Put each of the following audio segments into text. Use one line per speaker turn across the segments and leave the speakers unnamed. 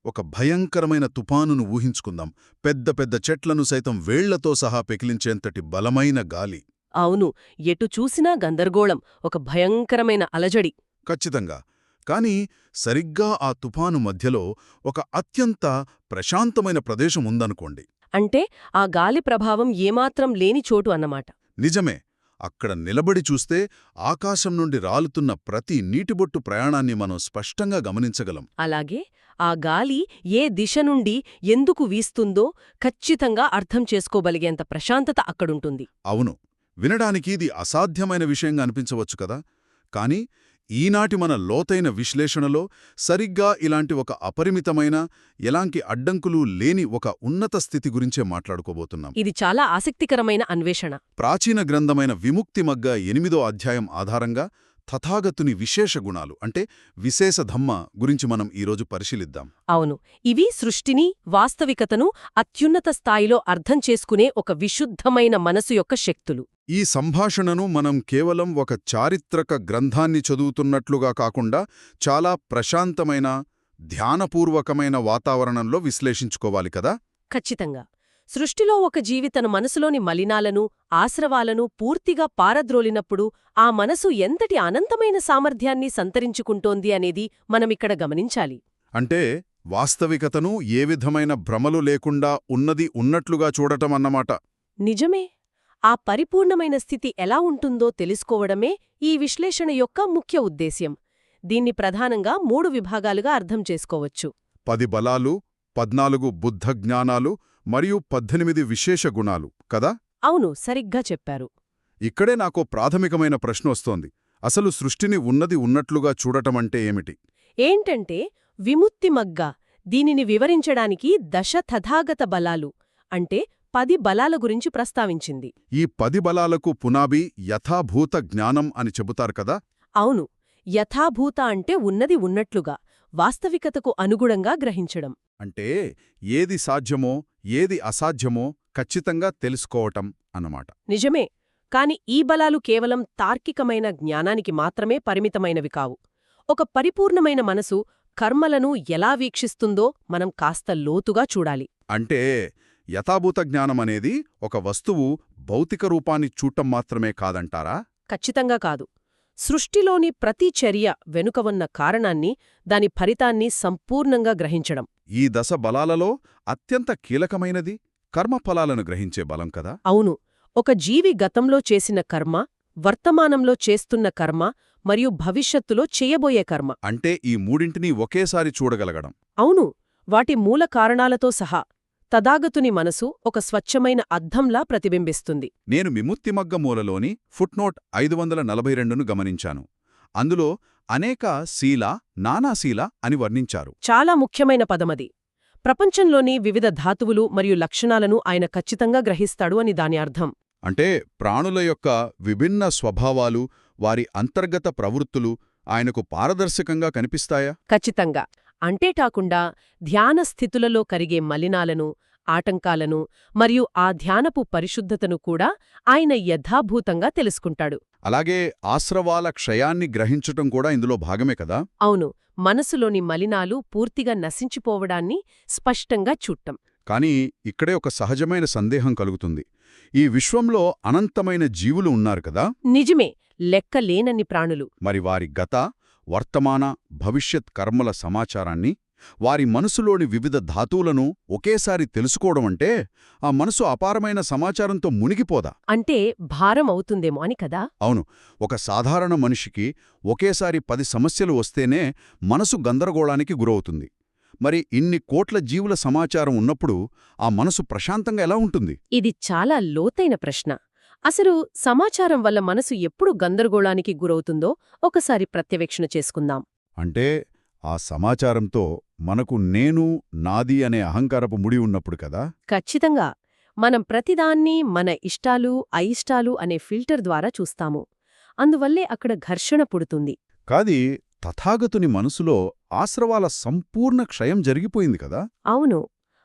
ఒక భయంకరమైన తుపానును ఊహించుకుందాం. పెద్ద పెద్ద చెట్లను సైతం వేళ్లతో సహా పెకిలించేంతటి బలమైన గాలి.
అవును, ఎటు చూసినా గందరగోళం, ఒక భయంకరమైన అలజడి.
ఖచ్చితంగా. కాని సరిగ్గా ఆ తుఫాను మధ్యలో ఒక అత్యంత ప్రశాంతమైన ప్రదేశం ఉందనుకోండి.
అంటే ఆ గాలి ప్రభావం ఏమాత్రం లేని చోటు అన్నమాట.
నిజమే. అక్కడ నిలబడి చూస్తే ఆకాశం నుండి రాలుతున్న ప్రతి నీటిబొట్టు ప్రయాణాన్ని మనం స్పష్టంగా గమనించగలం.
అలాగే ఆ గాలి ఏ దిశ నుండి ఎందుకు వీస్తుందో ఖచ్చితంగా అర్థం చేసుకోగలిగేంత ప్రశాంతత అక్కడుంటుంది.
అవును, వినడానికి ఇది అసాధ్యమైన విషయంగా అనిపించవచ్చు కదా. కాని ఈనాటి మన లోతైన విశ్లేషణలో సరిగ్గా ఇలాంటి ఒక అపరిమితమైన, ఎలాంటి అడ్డంకులు లేని ఒక ఉన్నత స్థితి గురించే మాట్లాడుకోబోతున్నాం.
ఇది చాలా ఆసక్తికరమైన అన్వేషణ.
ప్రాచీన గ్రంథమైన విముక్తి మగ్గ 8వ అధ్యాయం ఆధారంగా తథాగతుని విశేష గుణాలు అంటే విశేషధమ్మ గురించి మనం ఈరోజు పరిశీలిద్దాం.
అవును, ఇవి సృష్టిని, వాస్తవికతను అత్యున్నత స్థాయిలో అర్థం చేసుకునే ఒక విశుద్ధమైన మనసు యొక్క శక్తులు.
ఈ సంభాషణను మనం కేవలం ఒక చారిత్రక గ్రంథాన్ని చదువుతున్నట్లుగా కాకుండా చాలా ప్రశాంతమైన, ధ్యానపూర్వకమైన వాతావరణంలో విశ్లేషించుకోవాలి కదా.
ఖచ్చితంగా. సృష్టిలో ఒక జీవి తన మనసులోని మలినాలను, ఆశ్రవాలను పూర్తిగా పారద్రోలినప్పుడు ఆ మనసు ఎంతటి అనంతమైన సామర్థ్యాన్ని సంతరించుకుంటోంది అనేది మనమిక్కడ గమనించాలి.
అంటే వాస్తవికతను ఏ విధమైన భ్రమలు లేకుండా ఉన్నది ఉన్నట్లుగా చూడటం అన్నమాట.
నిజమే. ఆ పరిపూర్ణమైన స్థితి ఎలా ఉంటుందో తెలుసుకోవడమే ఈ విశ్లేషణ యొక్క ముఖ్య ఉద్దేశ్యం. దీన్ని ప్రధానంగా 3 విభాగాలుగా అర్థం చేసుకోవచ్చు.
10 బలాలు, 14 బుద్ధ జ్ఞానాలు మరియు 18 విశేష గుణాలు కదా.
అవును, సరిగ్గా చెప్పారు.
ఇక్కడే నాకో ప్రాథమికమైన ప్రశ్న వస్తోంది. అసలు సృష్టిని ఉన్నది ఉన్నట్లుగా చూడటమంటే ఏమిటి?
ఏంటంటే విముక్తి మగ్గ దీనిని వివరించడానికి దశ తథాగత బలాలు అంటే 10 బలాల గురించి ప్రస్తావించింది.
ఈ 10 బలాలకు పునాబి యథాభూత జ్ఞానం అని చెబుతారు కదా.
అవును, యథాభూత అంటే ఉన్నది ఉన్నట్లుగా, వాస్తవికతకు అనుగుణంగా గ్రహించడం.
అంటే ఏది సాధ్యమో, ఏది అసాధ్యమో ఖచ్చితంగా తెలుసుకోవటం అన్నమాట.
నిజమే. కాని ఈ బలాలు కేవలం తార్కికమైన జ్ఞానానికి మాత్రమే పరిమితమైనవి కావు. ఒక పరిపూర్ణమైన మనసు కర్మలను ఎలా వీక్షిస్తుందో మనం కాస్త లోతుగా చూడాలి.
అంటే యథాభూత జ్ఞానమనేది ఒక వస్తువు భౌతిక రూపాన్ని చూడటం మాత్రమే కాదంటారా?
ఖచ్చితంగా కాదు. సృష్టిలోని ప్రతి చర్య వెనుక ఉన్న కారణాన్ని, దాని ఫలితాన్ని సంపూర్ణంగా గ్రహించడం.
ఈ దశ బలాలలో అత్యంత కీలకమైనది కర్మఫలాలను గ్రహించే బలం కదా.
అవును, ఒక జీవి గతంలో చేసిన కర్మ, వర్తమానంలో చేస్తున్న కర్మ మరియు భవిష్యత్తులో చేయబోయే కర్మ.
అంటే ఈ మూడింటినీ ఒకేసారి చూడగలగడం.
అవును, వాటి మూల కారణాలతో సహా. తథాగతుని మనసు ఒక స్వచ్ఛమైన అద్దంలా ప్రతిబింబిస్తుంది.
నేను విముక్తిమగ్గ మూలలోని ఫుట్నోట్ 542ను గమనించాను. అందులో అనేక శీల, నానాశీల అని వర్ణించారు.
చాలా ముఖ్యమైన పదమది. ప్రపంచంలోని వివిధ ధాతువులు మరియు లక్షణాలను ఆయన ఖచ్చితంగా గ్రహిస్తాడు అని దాని అర్థం.
అంటే ప్రాణుల యొక్క విభిన్న స్వభావాలు, వారి అంతర్గత ప్రవృత్తులు ఆయనకు పారదర్శకంగా కనిపిస్తాయా?
ఖచ్చితంగా. అంతేకాకుండా ధ్యాన స్థితులలో కరిగే మలినాలను, ఆటంకాలను మరియు ఆ ధ్యానపు పరిశుద్ధతను కూడా ఆయన యథాభూతంగా తెలుసుకుంటాడు.
అలాగే ఆశ్రవాల క్షయాన్ని గ్రహించటం కూడా ఇందులో భాగమే కదా.
అవును, మనసులోని మలినాలు పూర్తిగా నశించిపోవడాన్ని స్పష్టంగా చూడటం.
కాని ఇక్కడే ఒక సహజమైన సందేహం కలుగుతుంది. ఈ విశ్వంలో అనంతమైన జీవులు ఉన్నారు కదా.
నిజమే, లెక్కలేనన్ని ప్రాణులు.
మరి వారి గత, వర్తమాన, భవిష్యత్ కర్మల సమాచారాన్ని, వారి మనసులోని వివిధ ధాతువులను ఒకేసారి తెలుసుకోవడమంటే ఆ మనసు అపారమైన సమాచారంతో మునిగిపోదా?
అంటే భారం అవుతుందేమో అని కదా.
అవును, ఒక సాధారణ మనిషికి ఒకేసారి 10 సమస్యలు వస్తేనే మనసు గందరగోళానికి గురవుతుంది. మరి ఇన్ని కోట్ల జీవుల సమాచారం ఉన్నప్పుడు ఆ మనసు ప్రశాంతంగా ఎలా ఉంటుంది?
ఇది చాలా లోతైన ప్రశ్న. అసలు సమాచారం వల్ల మనసు ఎప్పుడు గందరగోళానికి గురవుతుందో ఒకసారి ప్రత్యవేక్షణ చేసుకుందాం.
అంటే ఆ సమాచారంతో మనకు నేను, నాది అనే అహంకారపు ముడి ఉన్నప్పుడు కదా.
ఖచ్చితంగా. మనం ప్రతిదాన్ని మన ఇష్టాలు, అయిష్టాలు అనే ఫిల్టర్ ద్వారా చూస్తాము. అందువల్లే అక్కడ ఘర్షణ పుడుతుంది.
కాది తథాగతుని మనసులో ఆశ్రవాల సంపూర్ణ క్షయం జరిగిపోయింది కదా.
అవును,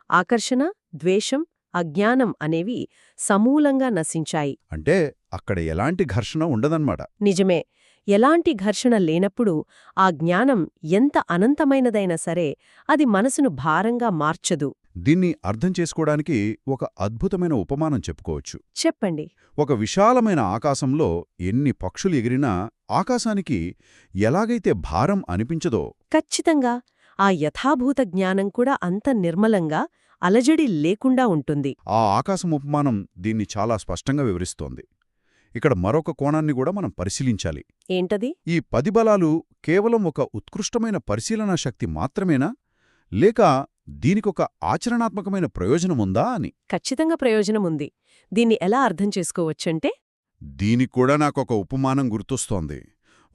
ఆకర్షణ, ద్వేషం, అజ్ఞానం అనేవి సమూలంగా నశించాయి.
అంటే అక్కడ ఎలాంటి ఘర్షణ ఉండదన్నమాట.
నిజమే. ఎలాంటి ఘర్షణ లేనప్పుడు ఆ జ్ఞానం ఎంత అనంతమైనదైనా సరే అది మనసును భారంగా మార్చదు.
దీన్ని అర్థం చేసుకోవడానికి ఒక అద్భుతమైన ఉపమానం చెప్పుకోవచ్చు.
చెప్పండి.
ఒక విశాలమైన ఆకాశంలో ఎన్ని పక్షులు ఎగిరినా ఆకాశానికి ఎలాగైతే భారం అనిపించదో,
ఖచ్చితంగా ఆ యథాభూత జ్ఞానం కూడా అంత నిర్మలంగా, అలజడి లేకుండా ఉంటుంది.
ఆ ఆకాశం ఉపమానం దీన్ని చాలా స్పష్టంగా వివరిస్తోంది. ఇక్కడ మరొక కోణాన్ని కూడా మనం పరిశీలించాలి.
ఏంటది?
ఈ 10 బలాలు కేవలం ఒక ఉత్కృష్టమైన పరిశీలనా శక్తి మాత్రమేనా, లేక దీనికొక ఆచరణాత్మకమైన ప్రయోజనముందా అని?
ఖచ్చితంగా ప్రయోజనముంది. దీన్ని ఎలా అర్థం చేసుకోవచ్చంటే,
దీనిక్కూడా నాకొక ఉపమానం గుర్తొస్తోంది.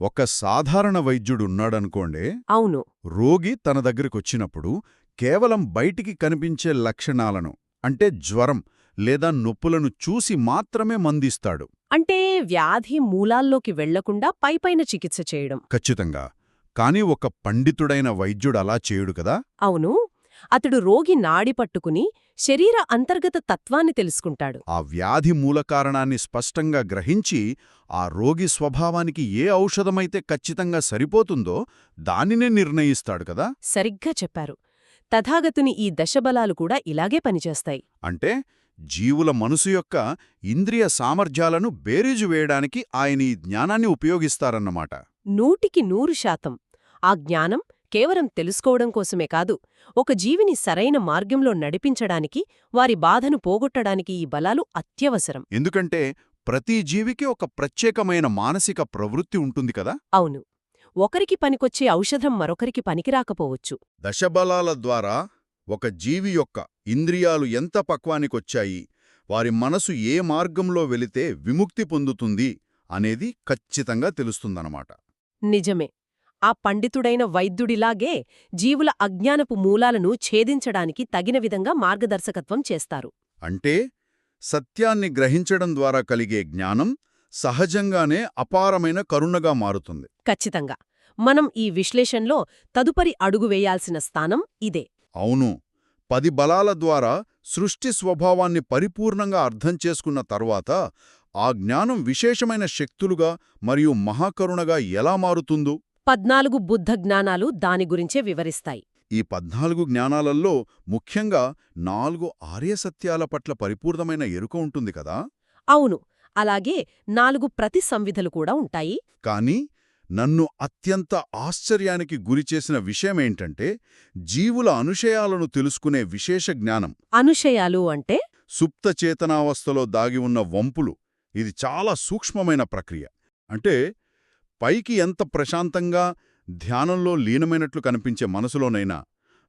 ఒక సాధారణ వైద్యుడున్నాడనుకోండే,
అవును,
రోగి తన దగ్గరికొచ్చినప్పుడు కేవలం బయటికి కనిపించే లక్షణాలను, అంటే జ్వరం లేదా నొప్పులను చూసి మాత్రమే మందిస్తాడు.
అంటే వ్యాధి మూలాల్లోకి వెళ్లకుండా పైపైన చికిత్స చేయడం.
ఖచ్చితంగా. కాని ఒక పండితుడైన వైద్యుడలా చేయుడు కదా.
అవును, అతడు రోగి నాడి పట్టుకుని శరీర అంతర్గత తత్వాన్ని తెలుసుకుంటాడు.
ఆ వ్యాధి మూలకారణాన్ని స్పష్టంగా గ్రహించి ఆ రోగి స్వభావానికి ఏ ఔషధమైతే ఖచ్చితంగా సరిపోతుందో దానినే నిర్ణయిస్తాడు కదా.
సరిగ్గా చెప్పారు. తథాగతుని ఈ దశబలాలు కూడా ఇలాగే పనిచేస్తాయి.
అంటే జీవుల మనసు యొక్క ఇంద్రియ సామర్థ్యాలను బేరీజు వేయడానికి ఆయన ఈ జ్ఞానాన్ని ఉపయోగిస్తారన్నమాట.
100% ఆ జ్ఞానం కేవలం తెలుసుకోవడం కోసమే కాదు, ఒక జీవిని సరైన మార్గంలో నడిపించడానికి, వారి బాధను పోగొట్టడానికి ఈ బలాలు అత్యవసరం.
ఎందుకంటే ప్రతి జీవికి ఒక ప్రత్యేకమైన మానసిక ప్రవృత్తి ఉంటుంది కదా.
అవును, ఒకరికి పనికొచ్చే ఔషధం మరొకరికి పనికిరాకపోవచ్చు.
దశబలాల ద్వారా ఒక జీవి యొక్క ఇంద్రియాలు ఎంత పక్వానికొచ్చాయి, వారి మనసు ఏ మార్గంలో వెళితే విముక్తి పొందుతుంది అనేది ఖచ్చితంగా తెలుస్తుందన్నమాట.
నిజమే. ఆ పండితుడైన వైద్యుడిలాగే జీవుల అజ్ఞానపు మూలాలను ఛేదించడానికి తగిన విధంగా మార్గదర్శకత్వం చేస్తారు.
అంటే సత్యాన్ని గ్రహించడం ద్వారా కలిగే జ్ఞానం సహజంగానే అపారమైన కరుణగా మారుతుంది.
ఖచ్చితంగా. మనం ఈ విశ్లేషణలో తదుపరి అడుగు వేయాల్సిన స్థానం ఇదే.
అవును, 10 బలాల ద్వారా సృష్టి స్వభావాన్ని పరిపూర్ణంగా అర్థం చేసుకున్న తర్వాత ఆ జ్ఞానం విశేషమైన శక్తులుగా మరియు మహాకరుణగా ఎలా మారుతుందో
14 బుద్ధ జ్ఞానాలు దాని గురించే వివరిస్తాయి.
ఈ 14 జ్ఞానాలలో ముఖ్యంగా 4 ఆర్యసత్యాల పట్ల పరిపూర్ణమైన ఎరుక ఉంటుంది కదా.
అవును, అలాగే 4 ప్రతి సంవిధలు కూడా ఉంటాయి.
కానీ నన్ను అత్యంత ఆశ్చర్యానికి గురిచేసిన విషయమేంటంటే జీవుల అనుషయాలను తెలుసుకునే విశేష జ్ఞానం.
అనుషయాలు అంటే
సుప్త చేతనావస్థలో దాగి ఉన్న వంపులు. ఇది చాలా సూక్ష్మమైన ప్రక్రియ. అంటే పైకి ఎంత ప్రశాంతంగా ధ్యానంలో లీనమైనట్లు కనిపించే మనసులోనైనా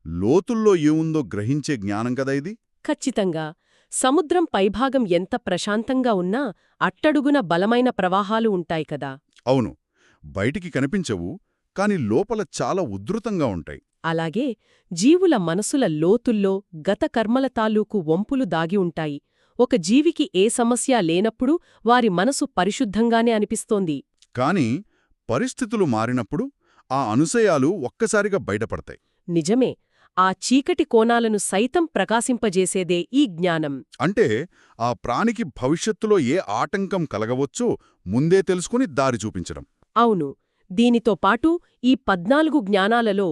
లోతుల్లో ఏముందో గ్రహించే జ్ఞానం కదా ఇది.
ఖచ్చితంగా. సముద్రం పైభాగం ఎంత ప్రశాంతంగా ఉన్నా అట్టడుగున బలమైన ప్రవాహాలు ఉంటాయి కదా.
అవును, బయటికి కనిపించవు, కాని లోపల చాలా ఉధృతంగా ఉంటాయి.
అలాగే జీవుల మనసుల లోతుల్లో గత కర్మల తాలూకు వంపులు దాగి ఉంటాయి. ఒక జీవికి ఏ సమస్య లేనప్పుడు వారి మనసు పరిశుద్ధంగానే అనిపిస్తోంది.
కాని పరిస్థితులు మారినప్పుడు ఆ అనుశయాలు ఒక్కసారిగా బయటపడతాయి.
నిజమే. ఆ చీకటి కోణాలను సైతం ప్రకాశింపజేసేదే ఈ జ్ఞానం.
అంటే ఆ ప్రాణికి భవిష్యత్తులో ఏ ఆటంకం కలగవచ్చో ముందే తెలుసుకుని దారి చూపించడం.
అవును, దీనితో పాటు ఈ 14 జ్ఞానాలలో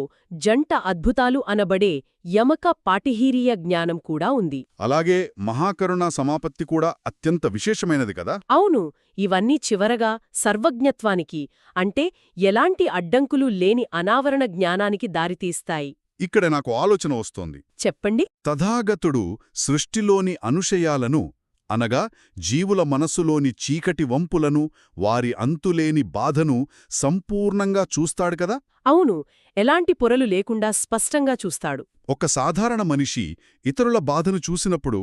జంట అద్భుతాలు అనబడే యమక పాటిహీరీయ జ్ఞానం కూడా ఉంది.
అలాగే మహాకరుణా సమాపత్తి కూడా అత్యంత విశేషమైనది కదా.
అవును, ఇవన్నీ చివరగా సర్వజ్ఞత్వానికి, అంటే ఎలాంటి అడ్డంకులు లేని అనావరణ జ్ఞానానికి దారితీస్తాయి.
ఇక్కడ నాకు ఆలోచన వస్తోంది.
చెప్పండి.
తథాగతుడు సృష్టిలోని అనుషయాలను, అనగా జీవుల మనస్సులోని చీకటి వంపులను, వారి అంతులేని బాధను సంపూర్ణంగా చూస్తాడు కదా.
అవును, ఎలాంటి పొరలు లేకుండా స్పష్టంగా చూస్తాడు.
ఒక సాధారణ మనిషి ఇతరుల బాధను చూసినప్పుడు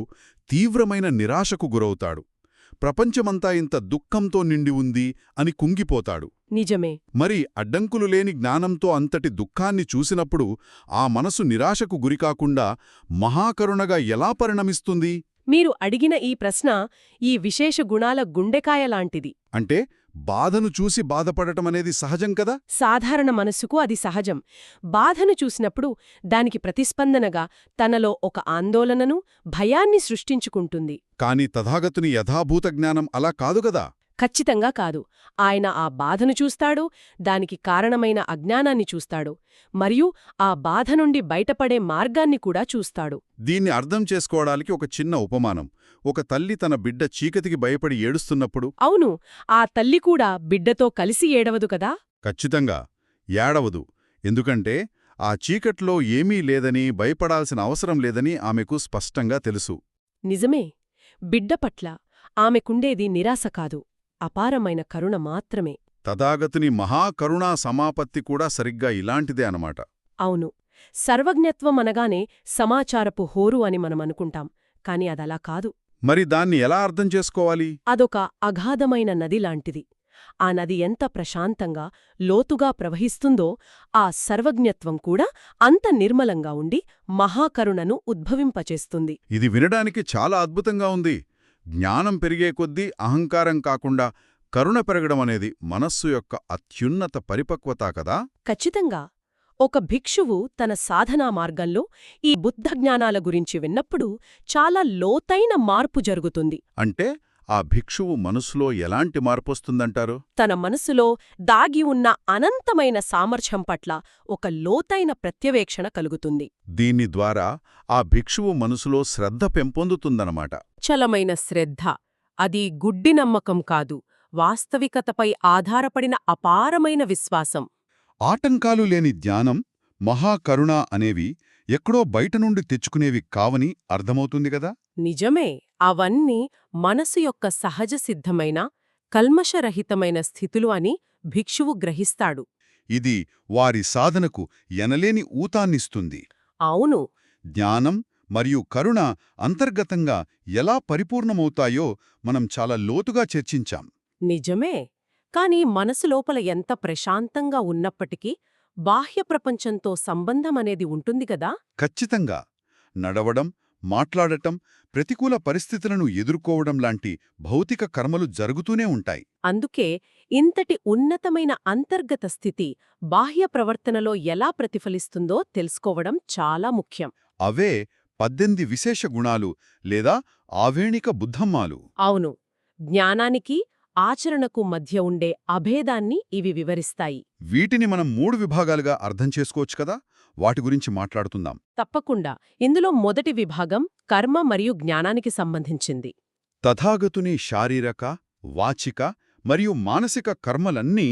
తీవ్రమైన నిరాశకు గురవుతాడు. ప్రపంచమంతా ఇంత దుఃఖంతో నిండి ఉంది అని కుంగిపోతాడు.
నిజమే.
మరి అడ్డంకులు లేని జ్ఞానంతో అంతటి దుఃఖాన్ని చూసినప్పుడు ఆ మనసు నిరాశకు గురికాకుండా మహాకరుణగా ఎలా పరిణమిస్తుంది?
మీరు అడిగిన ఈ ప్రశ్న ఈ విశేష గుణాల గుండెకాయలాంటిది.
అంటే బాధను చూసి బాధపడటమనేది సహజం కదా.
సాధారణ మనస్సుకు అది సహజం. బాధను చూసినప్పుడు దానికి ప్రతిస్పందనగా తనలో ఒక ఆందోళనను, భయాన్ని సృష్టించుకుంటుంది.
కాని తథాగతుని యథాభూత జ్ఞానం అలా కాదుగదా.
ఖచ్చితంగా కాదు. ఆయన ఆ బాధను చూస్తాడు, దానికి కారణమైన అజ్ఞానాన్ని చూస్తాడు, మరియు ఆ బాధ నుండి బయటపడే మార్గాన్ని కూడా చూస్తాడు.
దీన్ని అర్థం చేసుకోవడానికి ఒక చిన్న ఉపమానం. ఒక తల్లి తన బిడ్డ చీకటికి భయపడి ఏడుస్తున్నప్పుడు
అవును, ఆ తల్లి కూడా బిడ్డతో కలిసి ఏడవదు కదా.
ఖచ్చితంగా ఏడవదు. ఎందుకంటే ఆ చీకట్లో ఏమీ లేదని, భయపడాల్సిన అవసరం లేదని ఆమెకు స్పష్టంగా తెలుసు.
నిజమే. బిడ్డ పట్ల ఆమెకుండేది నిరాశ కాదు, అపారమైన కరుణ మాత్రమే.
తథాగతుని మహాకరుణా సమాపత్తి కూడా సరిగ్గా ఇలాంటిదే అనమాట.
అవును, సర్వజ్ఞత్వం అనగానే సమాచారపు హోరు అని మనమనుకుంటాం, కాని అదలా కాదు.
మరి దాన్ని ఎలా అర్థం చేసుకోవాలి?
అదొక అగాధమైన నది లాంటిది. ఆ నది ఎంత ప్రశాంతంగా, లోతుగా ప్రవహిస్తుందో, ఆ సర్వజ్ఞత్వం కూడా అంత నిర్మలంగా ఉండి మహాకరుణను ఉద్భవింపచేస్తుంది.
ఇది వినడానికి చాలా అద్భుతంగా ఉంది. జ్ఞానం పెరిగే కొద్దీ అహంకారం కాకుండా కరుణ పెరగడం అనేది మనస్సు యొక్క అత్యున్నత పరిపక్వత కదా?
ఖచ్చితంగా. ఒక భిక్షువు తన సాధనా మార్గంలో ఈ బుద్ధజ్ఞానాల గురించి విన్నప్పుడు చాలా లోతైన మార్పు జరుగుతుంది.
అంటే ఆ భిక్షువు మనసులో ఎలాంటి మార్పొస్తుందంటారు?
తన మనసులో దాగి ఉన్న అనంతమైన సామర్థ్యం పట్ల ఒక లోతైన ప్రత్యవేక్షణ కలుగుతుంది.
దీని ద్వారా ఆ భిక్షువు మనసులో శ్రద్ధ పెంపొందుతుందన్నమాట.
చలమైన శ్రద్ధ. అది గుడ్డి నమ్మకం కాదు, వాస్తవికతపై ఆధారపడిన అపారమైన విశ్వాసం.
ఆటంకాలు లేని జ్ఞానం, మహాకరుణ అనేవి ఎక్కడో బయట నుండి తెచ్చుకునేవి కావని అర్థమవుతుంది గదా?
నిజమే. అవన్నీ మనసు యొక్క సహజ సిద్ధమైన, కల్మషరహితమైన స్థితులు అని భిక్షువు గ్రహిస్తాడు.
ఇది వారి సాధనకు ఎనలేని ఊతాన్నిస్తుంది.
అవును.
జ్ఞానం మరియు కరుణ అంతర్గతంగా ఎలా పరిపూర్ణమవుతాయో మనం చాలా లోతుగా చర్చించాం.
నిజమే. కాని మనసు లోపల ఎంత ప్రశాంతంగా ఉన్నప్పటికీ బాహ్య ప్రపంచంతో సంబంధమనేది ఉంటుంది గదా.
ఖచ్చితంగా నడవడం, మాట్లాడటం, ప్రతికూల పరిస్థితులను ఎదుర్కోవడం లాంటి భౌతిక కర్మలు జరుగుతూనే ఉంటాయి.
అందుకే ఇంతటి ఉన్నతమైన అంతర్గత స్థితి బాహ్య ప్రవర్తనలో ఎలా ప్రతిఫలిస్తుందో తెలుసుకోవడం చాలా ముఖ్యం.
అవే 18 విశేష గుణాలు లేదా ఆవేణిక బుద్ధమ్మాలు.
అవును. జ్ఞానానికి, ఆచరణకు మధ్య ఉండే అభేదాన్ని ఇవి వివరిస్తాయి.
వీటిని మనం 3 విభాగాలుగా అర్థం చేసుకోవచ్చు కదా? వాటి గురించి మాట్లాడుతుందాం.
తప్పకుండా. ఇందులో మొదటి విభాగం కర్మ మరియు జ్ఞానానికి సంబంధించింది.
తథాగతుని శారీరక, వాచిక మరియు మానసిక కర్మలన్నీ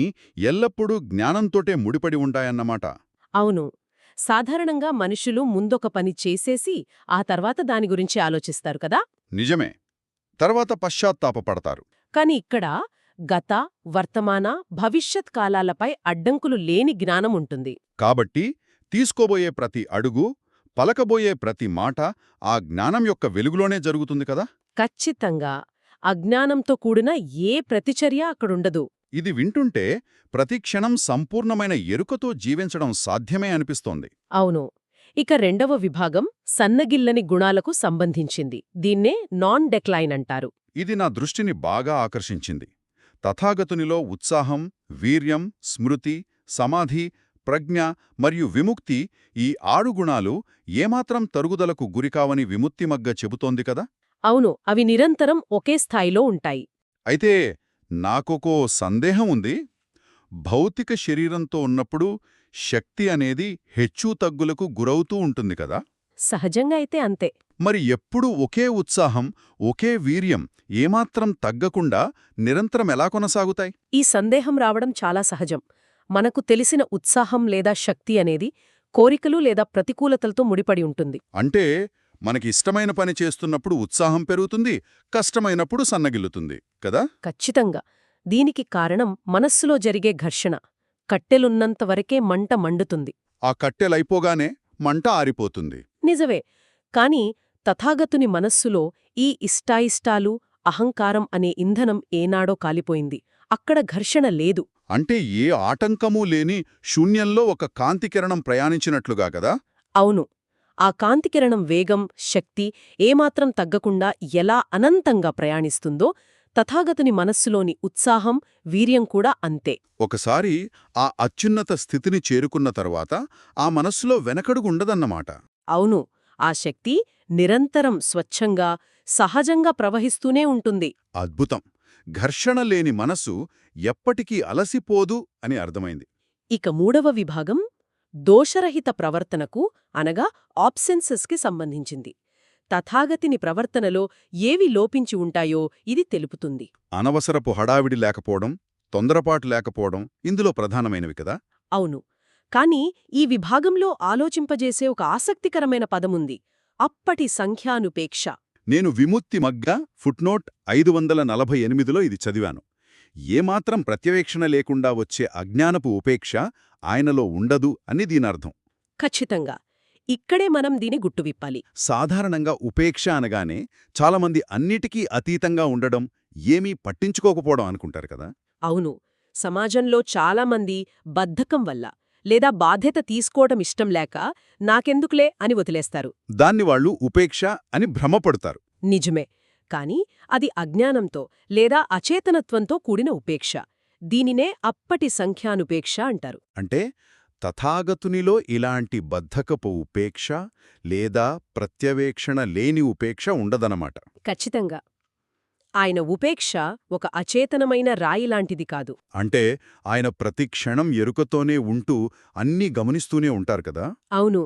ఎల్లప్పుడూ జ్ఞానంతోటే ముడిపడి ఉంటాయన్నమాట.
అవును. సాధారణంగా మనుషులు ముందొక పని చేసేసి ఆ తర్వాత దాని గురించి ఆలోచిస్తారు కదా.
నిజమే. తర్వాత పశ్చాత్తాపపడతారు.
కాని ఇక్కడ గత, వర్తమాన, భవిష్యత్ కాలాలపై అడ్డంకులు లేని జ్ఞానం ఉంటుంది.
కాబట్టి తీసుకోబోయే ప్రతి అడుగు, పలకబోయే ప్రతి మాట ఆ జ్ఞానం యొక్క వెలుగులోనే జరుగుతుంది కదా?
ఖచ్చితంగా. అజ్ఞానంతో కూడిన ఏ ప్రతిచర్య అక్కడుండదు.
ఇది వింటుంటే ప్రతిక్షణం సంపూర్ణమైన ఎరుకతో జీవించడం సాధ్యమే అనిపిస్తోంది.
అవును. ఇక రెండవ విభాగం సన్నగిల్లని గుణాలకు సంబంధించింది. దీన్నే నాన్ డెక్లైన్ అంటారు.
ఇది నా దృష్టిని బాగా ఆకర్షించింది. తథాగతునిలో ఉత్సాహం, వీర్యం, స్మృతి, సమాధి, ప్రజ్ఞ మరియు విముక్తి, ఈ 6 గుణాలు ఏమాత్రం తరుగుదలకు గురికావని విముక్తిమగ్గ చెబుతోంది కదా?
అవును, అవి నిరంతరం ఒకే స్థాయిలో ఉంటాయి.
అయితే నాకొకో సందేహం ఉంది. భౌతిక శరీరంతో ఉన్నప్పుడు శక్తి అనేది హెచ్చుతగ్గులకు గురవుతూ ఉంటుంది కదా?
సహజంగా అయితే అంతే.
మరి ఎప్పుడూ ఒకే ఉత్సాహం, ఒకే వీర్యం ఏమాత్రం తగ్గకుండా నిరంతరం ఎలా కొనసాగుతాయి?
ఈ సందేహం రావడం చాలా సహజం. మనకు తెలిసిన ఉత్సాహం లేదా శక్తి అనేది కోరికలు లేదా ప్రతికూలతలతో ముడిపడి ఉంటుంది.
అంటే మనకి ఇష్టమైన పని చేస్తున్నప్పుడు ఉత్సాహం పెరుగుతుంది, కష్టమైనప్పుడు సన్నగిల్లుతుంది కదా?
ఖచ్చితంగా. దీనికి కారణం మనస్సులో జరిగే ఘర్షణ. కట్టెలున్నంతవరకే మంట మండుతుంది.
ఆ కట్టెలైపోగానే మంట ఆరిపోతుంది.
నిజవే. కాని తథాగతుని మనస్సులో ఈ ఇష్టాయిష్టాలు, అహంకారం అనే ఇంధనం ఏనాడో కాలిపోయింది. అక్కడ ఘర్షణ లేదు.
అంటే ఏ ఆటంకమూ లేని శూన్యంలో ఒక కాంతికిరణం ప్రయాణించినట్లుగా కదా?
అవును. ఆ కాంతికిరణం వేగం, శక్తి ఏమాత్రం తగ్గకుండా ఎలా అనంతంగా ప్రయాణిస్తుందో తథాగతుని మనస్సులోని ఉత్సాహం, వీర్యం కూడా అంతే.
ఒకసారి ఆ అత్యున్నత స్థితిని చేరుకున్న తరువాత ఆ మనస్సులో వెనకడుగుండదన్నమాట.
అవును. ఆ శక్తి నిరంతరం స్వచ్ఛంగా, సహజంగా ప్రవహిస్తూనే ఉంటుంది.
అద్భుతం. ఘర్షణ లేని మనసు ఎప్పటికీ అలసిపోదు అని అర్థమైంది.
ఇక మూడవ విభాగం దోషరహిత ప్రవర్తనకు అనగా ఆబ్సెన్సెస్కి సంబంధించింది. తథాగతిని ప్రవర్తనలో ఏవి లోపించి ఉంటాయో ఇది తెలుపుతుంది.
అనవసరపు హడావిడి లేకపోవడం, తొందరపాటు లేకపోవడం ఇందులో ప్రధానమైనవి కదా.
అవును. కాని ఈ విభాగంలో ఆలోచింపజేసే ఒక ఆసక్తికరమైన పదముంది. అప్పటి సంఖ్యానుపేక్ష.
నేను విముక్తి మగ్గ ఫుట్నోట్ 548లో ఇది చదివాను. ఏమాత్రం ప్రత్యవేక్షణ లేకుండా వచ్చే అజ్ఞానపు ఉపేక్ష ఆయనలో ఉండదు అని దీనర్థం.
ఖచ్చితంగా. ఇక్కడే మనం దీని గుట్టువిప్పాలి.
సాధారణంగా ఉపేక్ష అనగానే చాలామంది అన్నిటికీ అతీతంగా ఉండడం, ఏమీ పట్టించుకోకపోవడం అనుకుంటారు కదా.
అవును. సమాజంలో చాలామంది బద్ధకం వల్ల లేదా బాధ్యత తీసుకోవడం ఇష్టం లేక నాకెందుకులే అని వదిలేస్తారు.
దాన్ని వాళ్ళు ఉపేక్ష అని భ్రమపడతారు.
నిజమే. కాని అది అజ్ఞానంతో లేదా అచేతనత్వంతో కూడిన ఉపేక్ష. దీనినే అప్పటి సంఖ్యానుపేక్ష అంటారు.
అంటే తథాగతునిలో ఇలాంటి బద్ధకపు ఉపేక్ష లేదా ప్రత్యవేక్షణ లేని ఉపేక్ష ఉండదనమాట.
ఖచ్చితంగా. ఆయన ఉపేక్ష ఒక అచేతనమైన రాయిలాంటిది కాదు.
అంటే ఆయన ప్రతి క్షణం ఎరుకతోనే ఉంటూ అన్నీ గమనిస్తూనే ఉంటారు కదా.
అవును.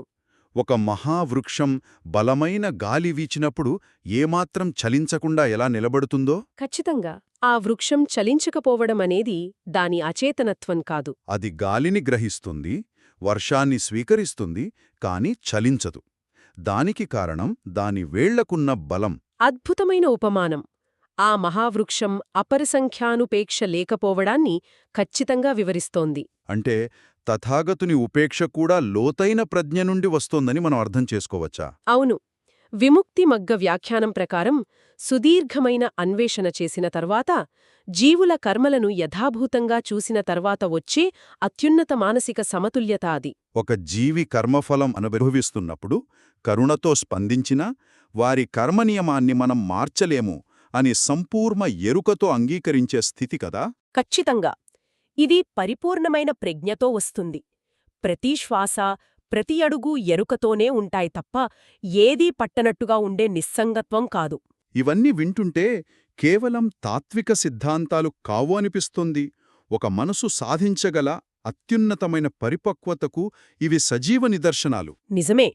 ఒక మహావృక్షం బలమైన గాలి వీచినప్పుడు ఏమాత్రం చలించకుండా ఎలా నిలబడుతుందో,
ఖచ్చితంగా. ఆ వృక్షం చలించకపోవడమనేది దాని అచేతనత్వం కాదు.
అది గాలిని గ్రహిస్తుంది, వర్షాన్ని స్వీకరిస్తుంది, కాని చలించదు. దానికి కారణం దాని వేళ్లకున్న బలం.
అద్భుతమైన ఉపమానం. ఆ మహావృక్షం అపరిసంఖ్యానుపేక్ష లేకపోవడాన్ని ఖచ్చితంగా వివరిస్తోంది.
అంటే తథాగతుని ఉపేక్ష కూడా లోతైన ప్రజ్ఞ నుండి వస్తోందని మనం అర్థం చేసుకోవచ్చా?
అవును. విముక్తి మగ్గ వ్యాఖ్యానం ప్రకారం సుదీర్ఘమైన అన్వేషణ చేసిన తర్వాత, జీవుల కర్మలను యథాభూతంగా చూసిన తర్వాత వచ్చే అత్యున్నత మానసిక సమతుల్యత అది.
ఒక జీవి కర్మఫలం అనుభవిస్తున్నప్పుడు కరుణతో స్పందించినా వారి కర్మనియమాన్ని మనం మార్చలేము అని సంపూర్ణ ఎరుకతో అంగీకరించే స్థితి కదా.
ఖచ్చితంగా. ఇది పరిపూర్ణమైన ప్రజ్ఞతో వస్తుంది. ప్రతి శ్వాస, ప్రతి అడుగు ఎరుకతోనే ఉంటాయి తప్ప ఏదీ పట్టనట్టుగా ఉండే నిస్సంగత్వం కాదు.
ఇవన్నీ వింటుంటే కేవలం తాత్విక సిద్ధాంతాలు కావు అనిపిస్తుంది. ఒక మనసు సాధించగల అత్యున్నతమైన పరిపక్వతకు ఇవి సజీవ నిదర్శనాలు.
నిజమే.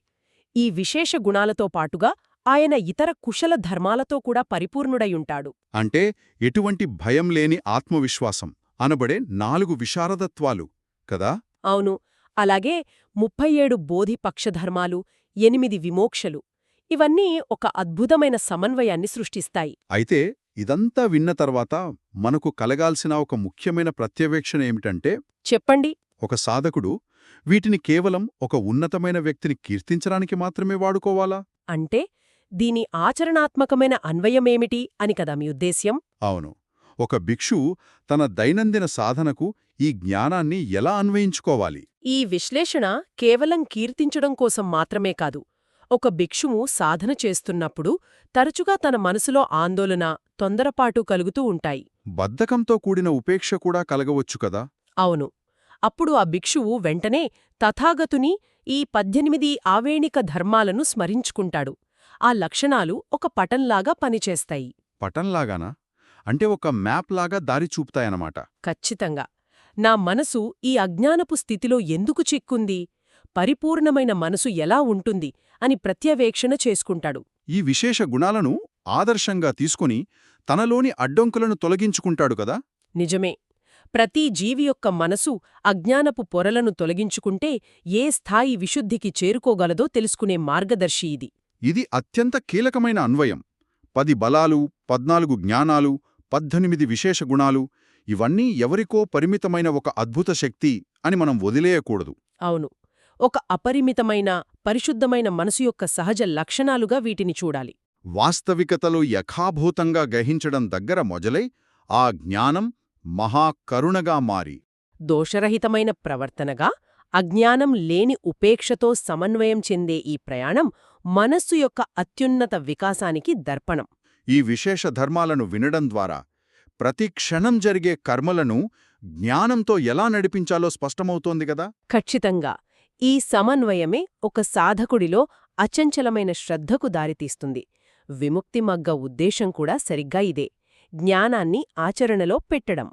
ఈ విశేష గుణాలతో పాటుగా ఆయన ఇతర కుశల ధర్మాలతో కూడా పరిపూర్ణుడయుంటాడు.
అంటే ఎటువంటి భయం లేని ఆత్మవిశ్వాసం అనబడే 4 విశారదత్వాలు కదా.
అవును. అలాగే 37 బోధి పక్షధర్మాలు, 8 విమోక్షలు. ఇవన్నీ ఒక అద్భుతమైన సమన్వయాన్ని సృష్టిస్తాయి.
అయితే ఇదంతా విన్న తర్వాత మనకు కలగాల్సిన ఒక ముఖ్యమైన ప్రత్యవేక్షణ ఏమిటంటే,
చెప్పండి.
ఒక సాధకుడు వీటిని కేవలం ఒక ఉన్నతమైన వ్యక్తిని కీర్తించడానికి మాత్రమే వాడుకోవాలా?
అంటే దీని ఆచరణాత్మకమైన అన్వయమేమిటి అని కదా మీ ఉద్దేశ్యం?
అవును. ఒక భిక్షువు తన దైనందిన సాధనకు ఈ జ్ఞానాన్ని ఎలా అన్వయించుకోవాలి?
ఈ విశ్లేషణ కేవలం కీర్తించడం కోసం మాత్రమే కాదు. ఒక భిక్షువు సాధన చేస్తున్నప్పుడు తరచుగా తన మనసులో ఆందోళన, తొందరపాటు కలుగుతూ ఉంటాయి.
బద్ధకంతో కూడిన ఉపేక్ష కూడా కలగవచ్చు కదా.
అవును. అప్పుడు ఆ భిక్షువు వెంటనే తథాగతుని ఈ 18 ఆవేణిక ధర్మాలను స్మరించుకుంటాడు. ఆ లక్షణాలు ఒక పటంలాగా పనిచేస్తాయి.
పటంలాగానా? అంటే ఒక మ్యాప్ లాగా దారి చూపుతాయన్నమాట.
ఖచ్చితంగా. నా మనసు ఈ అజ్ఞానపు స్థితిలో ఎందుకు చిక్కుంది, పరిపూర్ణమైన మనసు ఎలా ఉంటుంది అని ప్రత్యవేక్షణ చేసుకుంటాడు.
ఈ విశేష గుణాలను ఆదర్శంగా తీసుకుని తనలోని అడ్డంకులను తొలగించుకుంటాడు కదా.
నిజమే. ప్రతి జీవి యొక్క మనసు అజ్ఞానపు పొరలను తొలగించుకుంటే ఏ స్థాయి విశుద్ధికి చేరుకోగలదో తెలుసుకునే మార్గదర్శి ఇది.
ఇది అత్యంత కీలకమైన అన్వయం. 10 బలాలు, 14 జ్ఞానాలు, 18 విశేష గుణాలు ఇవన్నీ ఎవరికో పరిమితమైన ఒక అద్భుత శక్తి అని మనం వదిలేయకూడదు.
అవును. ఒక అపరిమితమైన, పరిశుద్ధమైన మనసు యొక్క సహజ లక్షణాలుగా వీటిని చూడాలి.
వాస్తవికతలో యథాభూతంగా గ్రహించడం దగ్గర మొదలై ఆ జ్ఞానం మహాకరుణగా మారి
దోషరహితమైన ప్రవర్తనగా, అజ్ఞానం లేని ఉపేక్షతో సమన్వయం చెందే ఈ ప్రయాణం మనస్సు యొక్క అత్యున్నత వికాసానికి దర్పణం.
ఈ విశేష ధర్మాలను వినడం ద్వారా ప్రతి క్షణం జరిగే కర్మలను జ్ఞానంతో ఎలా నడిపించాలో స్పష్టమవుతోంది గదా.
ఖచ్చితంగా. ఈ సమన్వయమే ఒక సాధకుడిలో అచంచలమైన శ్రద్ధకు దారితీస్తుంది. విముక్తి మగ్గ ఉద్దేశం కూడా సరిగ్గా ఇదే. జ్ఞానాన్ని ఆచరణలో పెట్టడం.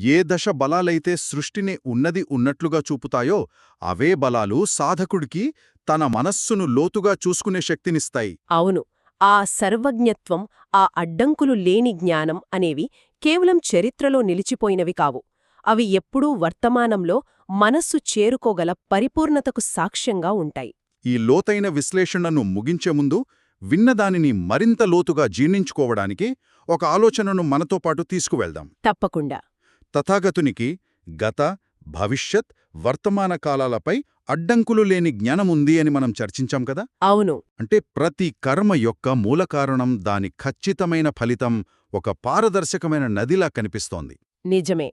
ఏ దశ బలాలైతే సృష్టిని ఉన్నది ఉన్నట్లుగా చూపుతాయో అవే బలాలు సాధకుడికి తన మనస్సును లోతుగా చూసుకునే శక్తినిస్తాయి.
అవును, ఆ సర్వజ్ఞత్వం, ఆ అడ్డంకులు లేని జ్ఞానం అనేవి కేవలం చరిత్రలో నిలిచిపోయినవి కావు. అవి ఎప్పుడూ వర్తమానంలో మనస్సు చేరుకోగల పరిపూర్ణతకు సాక్ష్యంగా ఉంటాయి.
ఈ లోతైన విశ్లేషణను ముగించే ముందు విన్నదానిని మరింత లోతుగా జీర్ణించుకోవడానికి ఒక ఆలోచనను మనతో పాటు తీసుకువెళ్దాం.
తప్పకుండా.
తథాగతునికి గత, భవిష్యత్, వర్తమాన కాలాలపై అడ్డంకులు లేని జ్ఞానముంది అని మనం చర్చించాం కదా.
అవును.
అంటే ప్రతి కర్మ యొక్క మూలకారణం, దాని ఖచ్చితమైన ఫలితం ఒక పారదర్శకమైన నదిలా కనిపిస్తోంది.
నిజమే.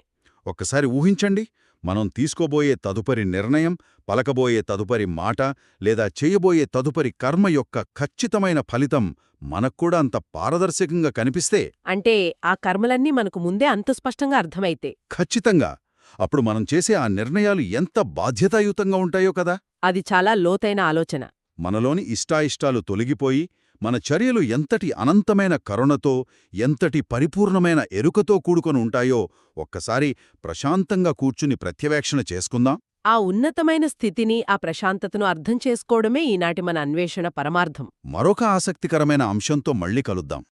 ఒక్కసారి ఊహించండి, మనం తీసుకోబోయే తదుపరి నిర్ణయం, పలకబోయే తదుపరి మాట లేదా చేయబోయే తదుపరి కర్మ యొక్క ఖచ్చితమైన ఫలితం మనక్కూడా అంత పారదర్శకంగా కనిపిస్తే.
అంటే ఆ కర్మలన్నీ మనకు ముందే అంత స్పష్టంగా అర్థమైతే.
ఖచ్చితంగా. అప్పుడు మనం చేసే ఆ నిర్ణయాలు ఎంత బాధ్యతాయుతంగా ఉంటాయో కదా.
అది చాలా లోతైన ఆలోచన.
మనలోని ఇష్టాయిష్టాలు తొలగిపోయి మన చర్యలు ఎంతటి అనంతమైన కరుణతో, ఎంతటి పరిపూర్ణమైన ఎరుకతో కూడుకొని ఉంటాయో ఒక్కసారి ప్రశాంతంగా కూర్చుని ప్రత్యవేక్షణ చేసుకుందాం.
ఆ ఉన్నతమైన స్థితిని, ఆ ప్రశాంతతను అర్థం చేసుకోవడమే ఈనాటి మన అన్వేషణ పరమార్థం.
మరొక ఆసక్తికరమైన అంశంతో మళ్ళీ కలుద్దాం.